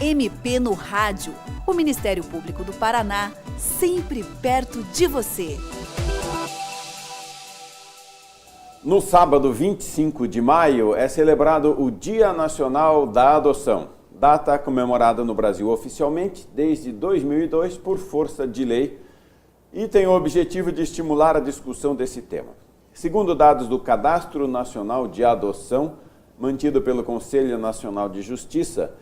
MP no Rádio. O Ministério Público do Paraná, sempre perto de você. No sábado 25 de maio é celebrado o Dia Nacional da Adoção, data comemorada no Brasil oficialmente desde 2002 por força de lei e tem o objetivo de estimular a discussão desse tema. Segundo dados do Cadastro Nacional de Adoção, mantido pelo Conselho Nacional de Justiça,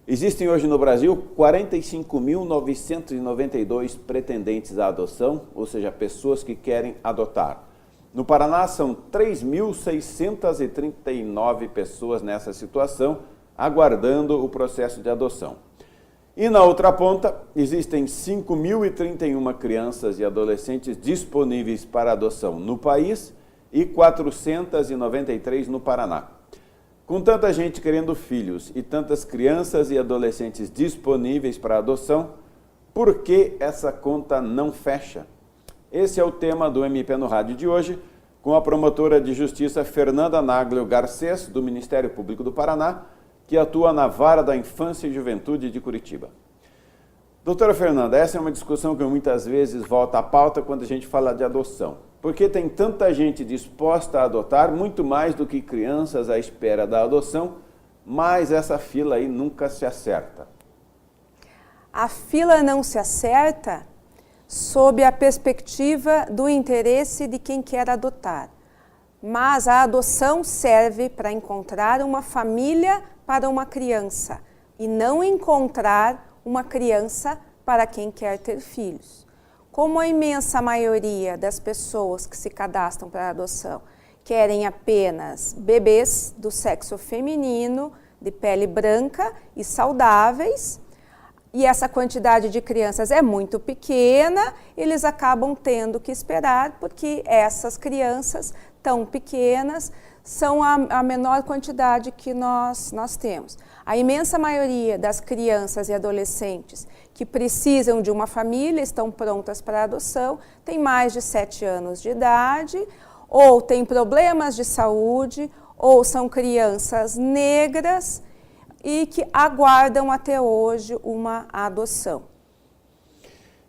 existem hoje no Brasil 45.992 pretendentes à adoção, ou seja, pessoas que querem adotar. No Paraná, são 3.639 pessoas nessa situação, aguardando o processo de adoção. E na outra ponta, existem 5.031 crianças e adolescentes disponíveis para adoção no país e 493 no Paraná. Com tanta gente querendo filhos e tantas crianças e adolescentes disponíveis para adoção, por que essa conta não fecha? Esse é o tema do MP no Rádio de hoje, com a promotora de justiça Fernanda Naglio Garcês, do Ministério Público do Paraná, que atua na Vara da Infância e Juventude de Curitiba. Doutora Fernanda, essa é uma discussão que muitas vezes volta à pauta quando a gente fala de adoção. Por que tem tanta gente disposta a adotar, muito mais do que crianças à espera da adoção, mas essa fila aí nunca se acerta? A fila não se acerta sob a perspectiva do interesse de quem quer adotar. Mas a adoção serve para encontrar uma família para uma criança e não encontrar uma criança para quem quer ter filhos. Como a imensa maioria das pessoas que se cadastram para a adoção querem apenas bebês do sexo feminino, de pele branca e saudáveis, e essa quantidade de crianças é muito pequena, eles acabam tendo que esperar, porque essas crianças tão pequenas são a menor quantidade que nós temos. A imensa maioria das crianças e adolescentes que precisam de uma família, estão prontas para a adoção, têm mais de 7 anos de idade, ou têm problemas de saúde, ou são crianças negras, e que aguardam até hoje uma adoção.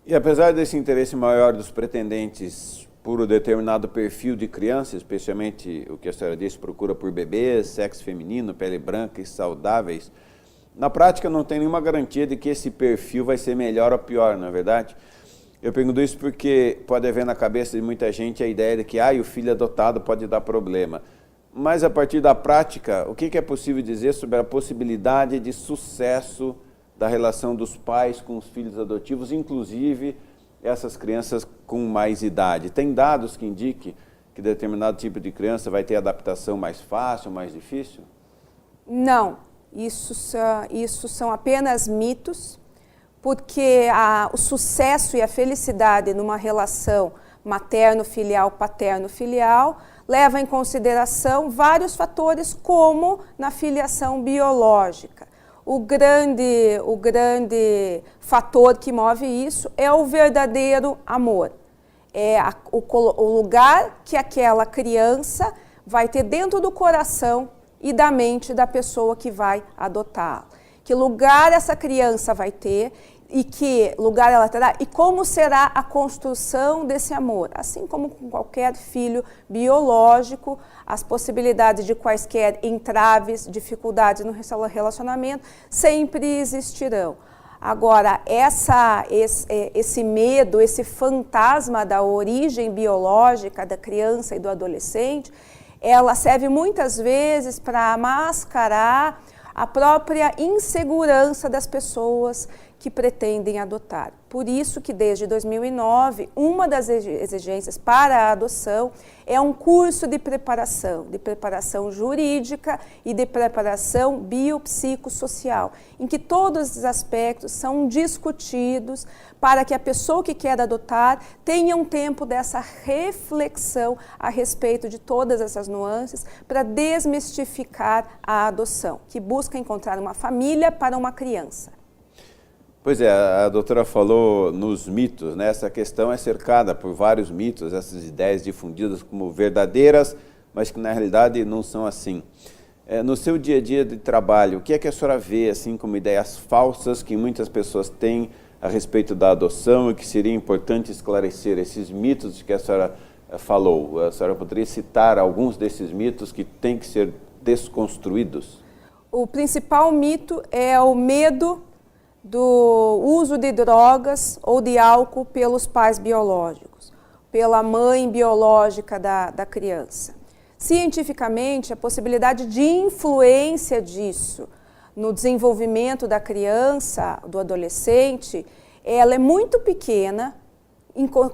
E apesar desse interesse maior dos pretendentes por um determinado perfil de criança, especialmente o que a senhora disse, procura por bebês, sexo feminino, pele branca e saudáveis, na prática não tem nenhuma garantia de que esse perfil vai ser melhor ou pior, não é verdade? Eu pergunto isso porque pode haver na cabeça de muita gente a ideia de que o filho adotado pode dar problema. Mas a partir da prática, o que é possível dizer sobre a possibilidade de sucesso da relação dos pais com os filhos adotivos, inclusive essas crianças com mais idade? Tem dados que indiquem que determinado tipo de criança vai ter adaptação mais fácil, mais difícil? Não, isso são apenas mitos, porque o sucesso e a felicidade numa relação materno-filial, paterno-filial, leva em consideração vários fatores, como na filiação biológica. O grande fator que move isso é o verdadeiro amor. É o lugar que aquela criança vai ter dentro do coração e da mente da pessoa que vai adotá-la. Que lugar essa criança vai ter e que lugar ela terá e como será a construção desse amor. Assim como com qualquer filho biológico, as possibilidades de quaisquer entraves, dificuldades no relacionamento sempre existirão. Agora, esse medo, esse fantasma da origem biológica da criança e do adolescente, ela serve muitas vezes para mascarar a própria insegurança das pessoas que pretendem adotar. Por isso que desde 2009, uma das exigências para a adoção é um curso de preparação jurídica e de preparação biopsicossocial, em que todos os aspectos são discutidos para que a pessoa que quer adotar tenha um tempo dessa reflexão a respeito de todas essas nuances para desmistificar a adoção, que busca encontrar uma família para uma criança. Pois é, a doutora falou nos mitos, né? Essa questão é cercada por vários mitos, essas ideias difundidas como verdadeiras, mas que na realidade não são assim. no seu dia a dia de trabalho, o que é que a senhora vê assim como ideias falsas que muitas pessoas têm a respeito da adoção e que seria importante esclarecer esses mitos de que a senhora falou? A senhora poderia citar alguns desses mitos que têm que ser desconstruídos? O principal mito é o medo do uso de drogas ou de álcool pelos pais biológicos, pela mãe biológica da criança. Cientificamente, a possibilidade de influência disso no desenvolvimento da criança, do adolescente, ela é muito pequena,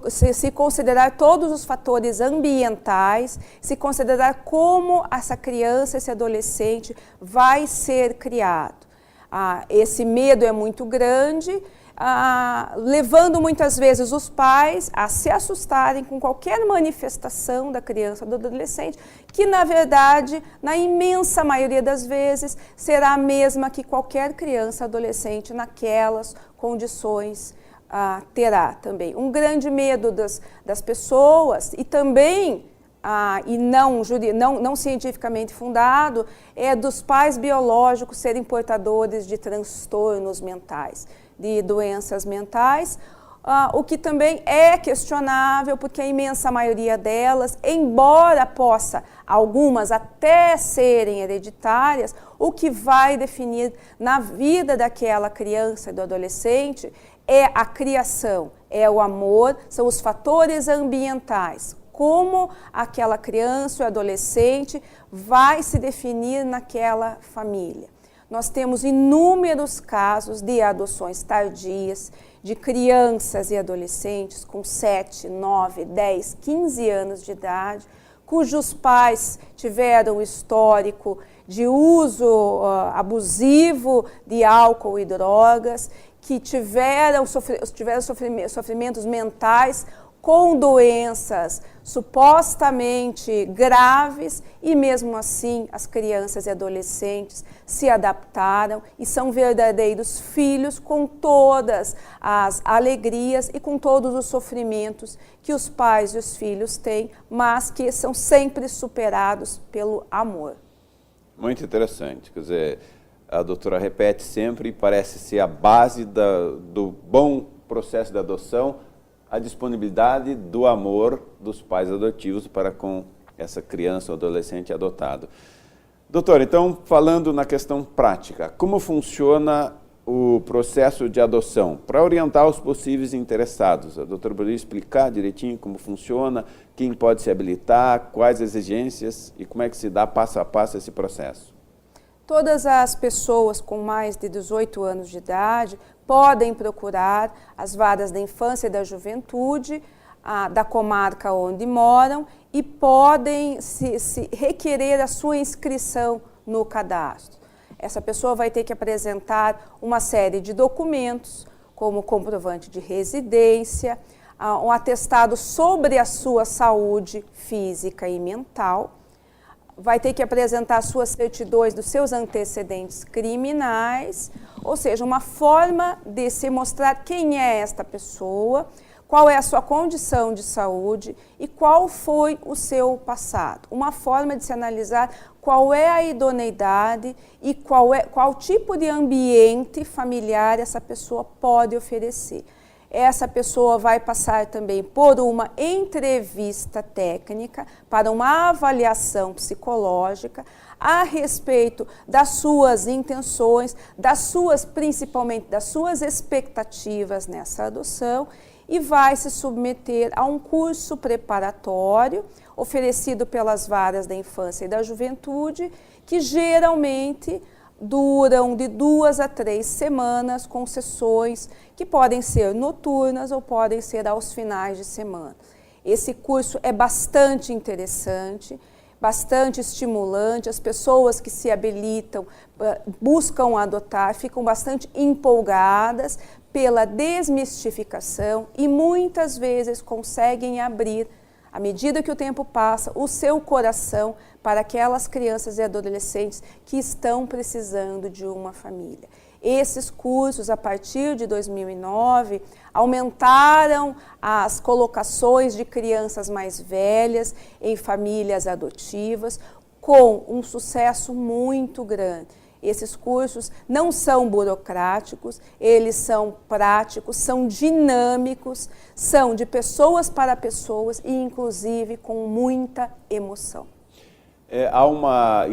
se considerar todos os fatores ambientais, se considerar como essa criança, esse adolescente vai ser criado. Esse medo é muito grande, levando muitas vezes os pais a se assustarem com qualquer manifestação da criança ou do adolescente, que na verdade, na imensa maioria das vezes, será a mesma que qualquer criança ou adolescente naquelas condições terá também. Um grande medo das pessoas e também, e não cientificamente fundado, é dos pais biológicos serem portadores de transtornos mentais, de doenças mentais, o que também é questionável, porque a imensa maioria delas, embora possa algumas até serem hereditárias, o que vai definir na vida daquela criança e do adolescente é a criação, é o amor, são os fatores ambientais, como aquela criança ou adolescente vai se definir naquela família. Nós temos inúmeros casos de adoções tardias, de crianças e adolescentes com 7, 9, 10, 15 anos de idade, cujos pais tiveram histórico de uso abusivo de álcool e drogas, que tiveram sofrimentos mentais com doenças supostamente graves e mesmo assim as crianças e adolescentes se adaptaram e são verdadeiros filhos com todas as alegrias e com todos os sofrimentos que os pais e os filhos têm, mas que são sempre superados pelo amor. Muito interessante, quer dizer, a doutora repete sempre, parece ser a base do bom processo de adoção, a disponibilidade do amor dos pais adotivos para com essa criança ou adolescente adotado. Doutor, então, falando na questão prática, como funciona o processo de adoção? Para orientar os possíveis interessados, a doutora poderia explicar direitinho como funciona, quem pode se habilitar, quais exigências e como é que se dá passo a passo esse processo? Todas as pessoas com mais de 18 anos de idade podem procurar as varas da infância e da juventude da comarca onde moram e podem se requerer a sua inscrição no cadastro. Essa pessoa vai ter que apresentar uma série de documentos, como comprovante de residência, um atestado sobre a sua saúde física e mental, vai ter que apresentar suas certidões dos seus antecedentes criminais, ou seja, uma forma de se mostrar quem é esta pessoa, qual é a sua condição de saúde e qual foi o seu passado. Uma forma de se analisar qual é a idoneidade e qual tipo de ambiente familiar essa pessoa pode oferecer. Essa pessoa vai passar também por uma entrevista técnica para uma avaliação psicológica a respeito das suas intenções, principalmente das suas expectativas nessa adoção e vai se submeter a um curso preparatório oferecido pelas varas da infância e da juventude, que geralmente duram de 2 a 3 semanas, com sessões que podem ser noturnas ou podem ser aos finais de semana. Esse curso é bastante interessante, bastante estimulante, as pessoas que se habilitam, buscam adotar, ficam bastante empolgadas pela desmistificação e muitas vezes conseguem abrir, à medida que o tempo passa, o seu coração para aquelas crianças e adolescentes que estão precisando de uma família. Esses cursos, a partir de 2009, aumentaram as colocações de crianças mais velhas em famílias adotivas, com um sucesso muito grande. Esses cursos não são burocráticos, eles são práticos, são dinâmicos, são de pessoas para pessoas e, inclusive, com muita emoção. Há uma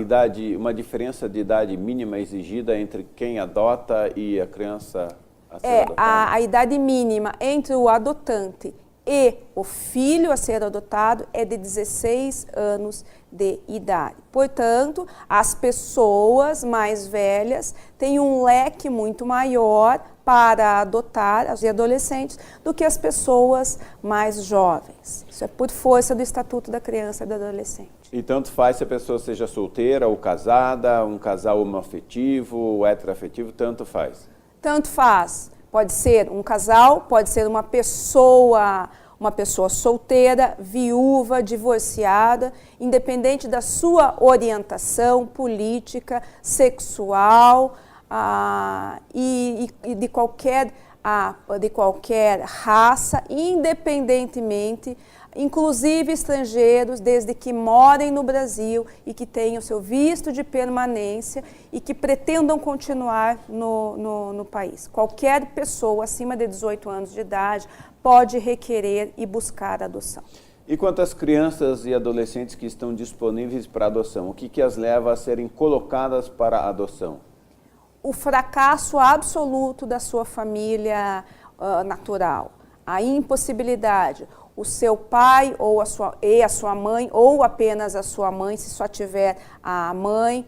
diferença de idade mínima exigida entre quem adota e a criança a ser adotada? A idade mínima entre o adotante e o filho a ser adotado é de 16 anos de idade. Portanto, as pessoas mais velhas têm um leque muito maior para adotar os adolescentes do que as pessoas mais jovens. Isso é por força do Estatuto da Criança e do Adolescente. E tanto faz se a pessoa seja solteira ou casada, um casal homoafetivo ou heteroafetivo, tanto faz? Tanto faz. Pode ser um casal, pode ser uma pessoa solteira, viúva, divorciada, independente da sua orientação política, sexual e de qualquer raça, independentemente, inclusive estrangeiros, desde que morem no Brasil e que tenham seu visto de permanência e que pretendam continuar no país. Qualquer pessoa acima de 18 anos de idade pode requerer e buscar adoção. E quanto às crianças e adolescentes que estão disponíveis para adoção, o que as leva a serem colocadas para adoção? O fracasso absoluto da sua família natural, a impossibilidade, o seu pai ou a sua mãe, ou apenas a sua mãe, se só tiver a mãe,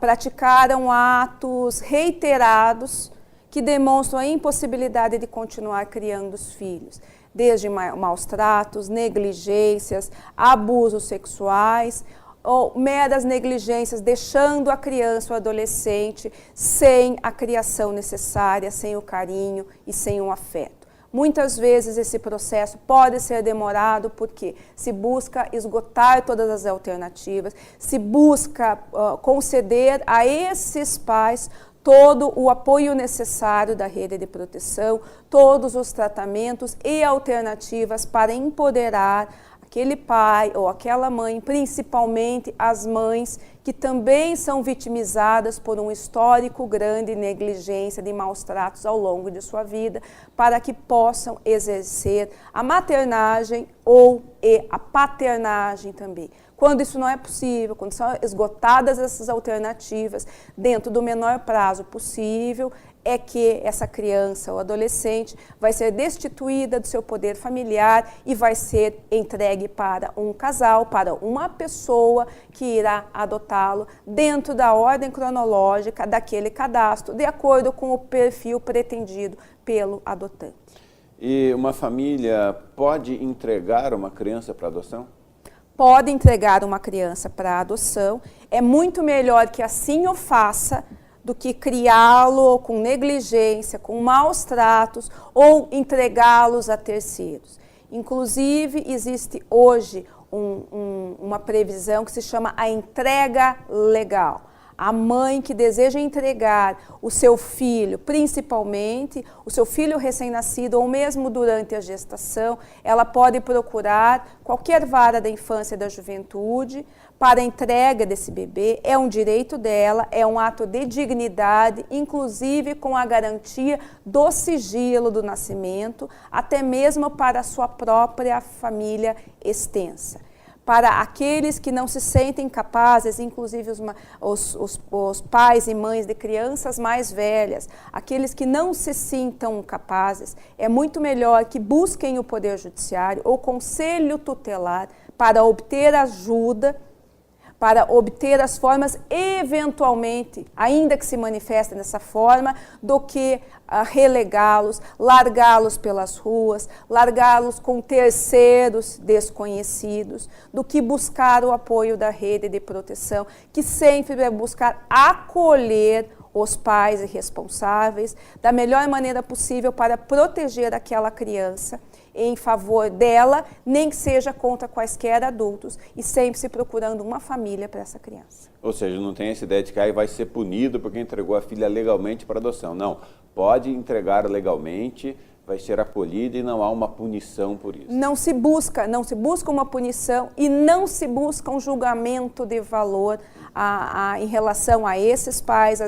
praticaram atos reiterados que demonstram a impossibilidade de continuar criando os filhos, desde maus tratos, negligências, abusos sexuais, ou meras negligências, deixando a criança ou adolescente sem a criação necessária, sem o carinho e sem o afeto. Muitas vezes esse processo pode ser demorado porque se busca esgotar todas as alternativas, se busca conceder a esses pais todo o apoio necessário da rede de proteção, todos os tratamentos e alternativas para empoderar aquele pai ou aquela mãe, principalmente as mães que também são vitimizadas por um histórico grande de negligência, de maus tratos ao longo de sua vida, para que possam exercer a maternagem ou a paternagem também. Quando isso não é possível, quando são esgotadas essas alternativas dentro do menor prazo possível, é que essa criança ou adolescente vai ser destituída do seu poder familiar e vai ser entregue para um casal, para uma pessoa que irá adotá-lo dentro da ordem cronológica daquele cadastro, de acordo com o perfil pretendido pelo adotante. E uma família pode entregar uma criança para adoção? Pode entregar uma criança para adoção. É muito melhor que assim o faça do que criá-lo com negligência, com maus tratos ou entregá-los a terceiros. Inclusive, existe hoje uma previsão que se chama a entrega legal. A mãe que deseja entregar o seu filho, principalmente o seu filho recém-nascido ou mesmo durante a gestação, ela pode procurar qualquer vara da infância e da juventude para a entrega desse bebê. É um direito dela, é um ato de dignidade, inclusive com a garantia do sigilo do nascimento, até mesmo para a sua própria família extensa. Para aqueles que não se sentem capazes, inclusive os pais e mães de crianças mais velhas, aqueles que não se sintam capazes, é muito melhor que busquem o Poder Judiciário ou Conselho Tutelar para obter ajuda, para obter as formas, eventualmente, ainda que se manifestem dessa forma, do que relegá-los, largá-los pelas ruas, largá-los com terceiros desconhecidos, do que buscar o apoio da rede de proteção, que sempre vai buscar acolher os pais irresponsáveis da melhor maneira possível para proteger aquela criança em favor dela, nem que seja contra quaisquer adultos, e sempre se procurando uma família para essa criança. Ou seja, não tem essa ideia de que vai ser punido porque entregou a filha legalmente para adoção. Não, pode entregar legalmente, vai ser acolhida e não há uma punição por isso. Não se busca uma punição e não se busca um julgamento de valor em relação a esses pais.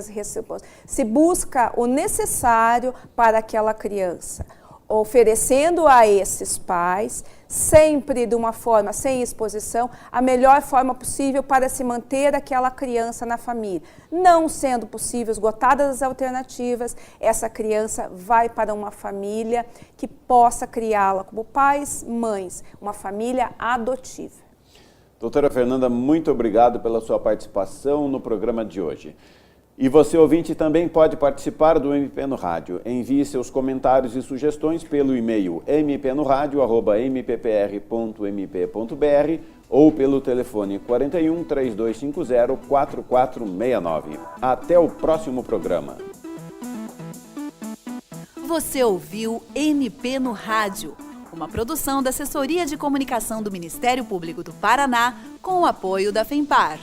Se busca o necessário para aquela criança, oferecendo a esses pais, sempre de uma forma sem exposição, a melhor forma possível para se manter aquela criança na família. Não sendo possível, esgotadas as alternativas, essa criança vai para uma família que possa criá-la como pais, mães, uma família adotiva. Doutora Fernanda, muito obrigado pela sua participação no programa de hoje. E você, ouvinte, também pode participar do MP no Rádio. Envie seus comentários e sugestões pelo e-mail mpnoradio@mppr.mp.br ou pelo telefone 41 3250 4469. Até o próximo programa. Você ouviu MP no Rádio, uma produção da Assessoria de Comunicação do Ministério Público do Paraná com o apoio da FEMPAR.